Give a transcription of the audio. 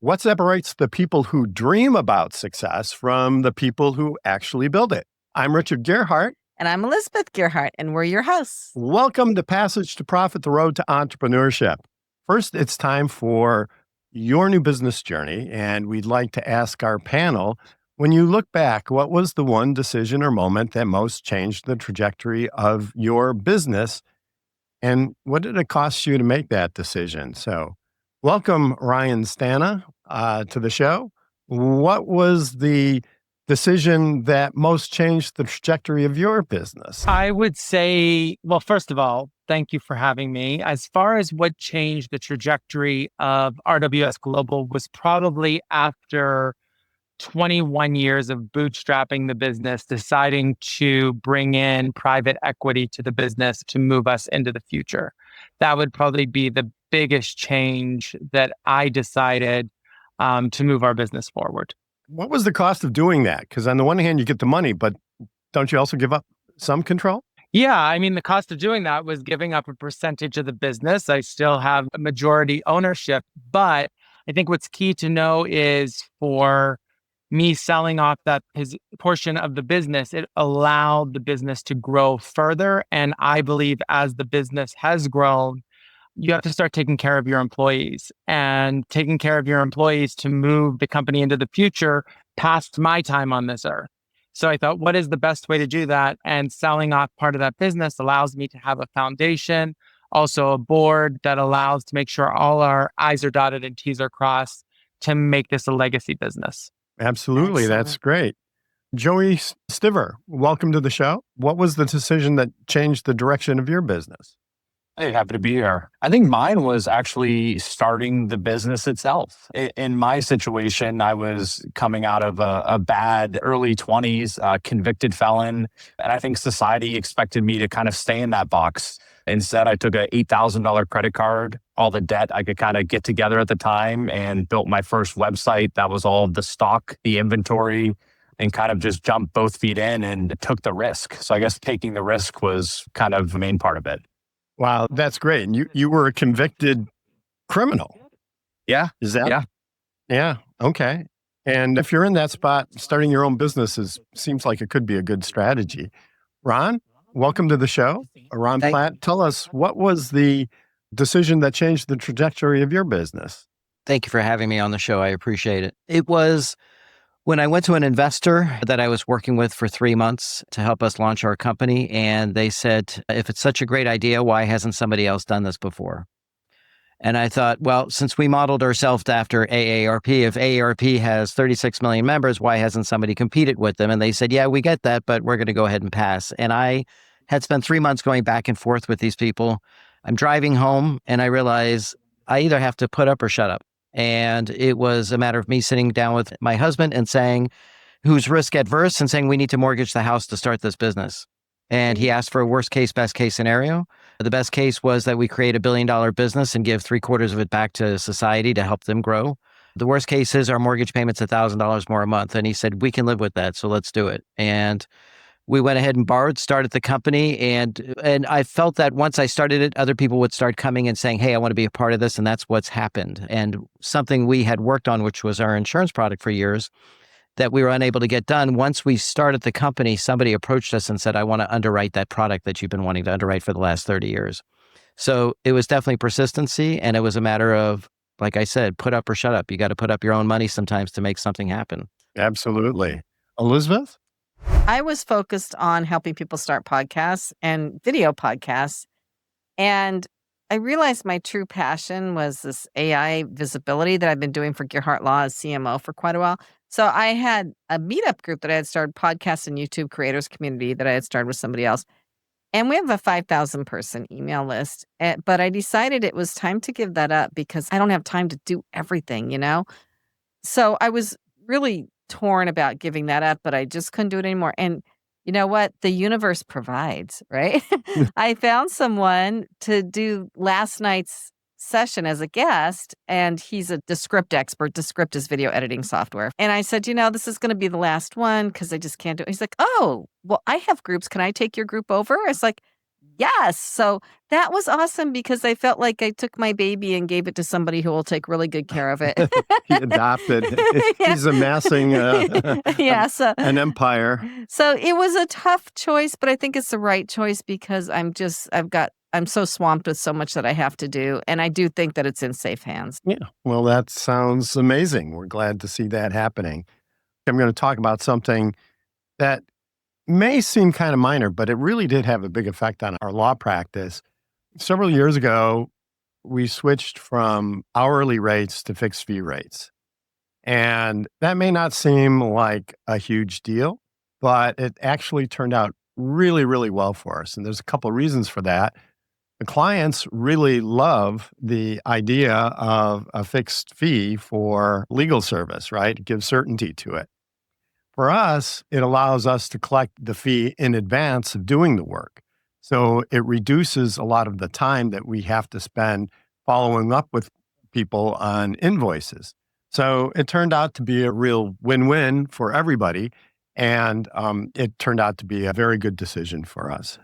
What separates the people who dream about success from the people who actually build it? I'm Richard Gearhart. And I'm Elizabeth Gearhart, and we're your hosts. Welcome to Passage to Profit, the road to entrepreneurship. First, it's time for your new business journey, and we'd like to ask our panel, when you look back, what was the one decision or moment that most changed the trajectory of your business, and what did it cost you to make that decision? So, welcome, Ryan Stana, to the show. What was the decision that most changed the trajectory of your business? I would say, well, first of all, thank you for having me. As far as what changed the trajectory of RWS Global was probably after 21 years of bootstrapping the business, deciding to bring in private equity to the business to move us into the future. That would probably be the biggest change that I decided to move our business forward. What was the cost of doing that? Because on the one hand, you get the money, but don't you also give up some control? Yeah, I mean, the cost of doing that was giving up a percentage of the business. I still have a majority ownership, but I think what's key to know is for me selling off that portion of the business, it allowed the business to grow further. And I believe as the business has grown, you have to start taking care of your employees and taking care of your employees to move the company into the future past my time on this earth. So I thought, what is the best way to do that? And selling off part of that business allows me to have a foundation, also a board that allows to make sure all our I's are dotted and T's are crossed to make this a legacy business. Absolutely. That's great. Joey Stiver, welcome to the show. What was the decision that changed the direction of your business? Hey, happy to be here. I think mine was actually starting the business itself. In my situation, I was coming out of a bad early 20s, convicted felon. And I think society expected me to kind of stay in that box. Instead, I took a $8,000 credit card, all the debt I could kind of get together at the time, and built my first website. That was all the stock, the inventory, and kind of just jumped both feet in and took the risk. So I guess taking the risk was kind of the main part of it. Wow, that's great. And you were a convicted criminal. Yeah. Is that? Yeah. Yeah. Okay. And if you're in that spot, starting your own business seems like it could be a good strategy. Ron, welcome to the show. Ron Platt, tell us, what was the decision that changed the trajectory of your business? Thank you for having me on the show. I appreciate it. It was when I went to an investor that I was working with for 3 months to help us launch our company, and they said, if it's such a great idea, why hasn't somebody else done this before? And I thought, well, since we modeled ourselves after AARP, if AARP has 36 million members, why hasn't somebody competed with them? And they said, yeah, we get that, but we're going to go ahead and pass. And I had spent 3 months going back and forth with these people. I'm driving home and I realize I either have to put up or shut up. And it was a matter of me sitting down with my husband and saying, who's risk adverse, and saying, we need to mortgage the house to start this business. And he asked for a worst case, best case scenario. The best case was that we create $1 billion business and give 3/4 of it back to society to help them grow. The worst case is our mortgage payment's $1,000 more a month. And he said, we can live with that. So let's do it. And we went ahead and borrowed, started the company. And I felt that once I started it, other people would start coming and saying, hey, I want to be a part of this. And that's what's happened. And something we had worked on, which was our insurance product for years, that we were unable to get done. Once we started the company, somebody approached us and said, I want to underwrite that product that you've been wanting to underwrite for the last 30 years. So it was definitely persistency. And it was a matter of, like I said, put up or shut up. You got to put up your own money sometimes to make something happen. Absolutely. Elizabeth? I was focused on helping people start podcasts and video podcasts. And I realized my true passion was this AI visibility that I've been doing for Gearhart Law as CMO for quite a while. So I had a meetup group that I had started, podcast and YouTube creators community that I had started with somebody else. And we have a 5,000 person email list. But I decided it was time to give that up because I don't have time to do everything, So I was really torn about giving that up, but I just couldn't do it anymore. And you know what? The universe provides, right? I found someone to do last night's session as a guest, and he's a Descript expert. Descript is video editing software. And I said, this is going to be the last one because I just can't do it. He's like, oh, well, I have groups. Can I take your group over? It's like, Yes. So that was awesome because I felt like I took my baby and gave it to somebody who will take really good care of it. He adopted. Yeah. He's amassing Yeah. So, an empire. so it was a tough choice, but I think it's the right choice because I'm so swamped with so much that I have to do. And I do think that it's in safe hands. Yeah. Well, that sounds amazing. We're glad to see that happening. I'm going to talk about something that may seem kind of minor, but it really did have a big effect on our law practice. Several years ago, we switched from hourly rates to fixed fee rates. And that may not seem like a huge deal, but it actually turned out really, really well for us. And there's a couple of reasons for that. The clients really love the idea of a fixed fee for legal service, right? It gives certainty to it. For us, it allows us to collect the fee in advance of doing the work. So it reduces a lot of the time that we have to spend following up with people on invoices. So it turned out to be a real win-win for everybody. And it turned out to be a very good decision for us.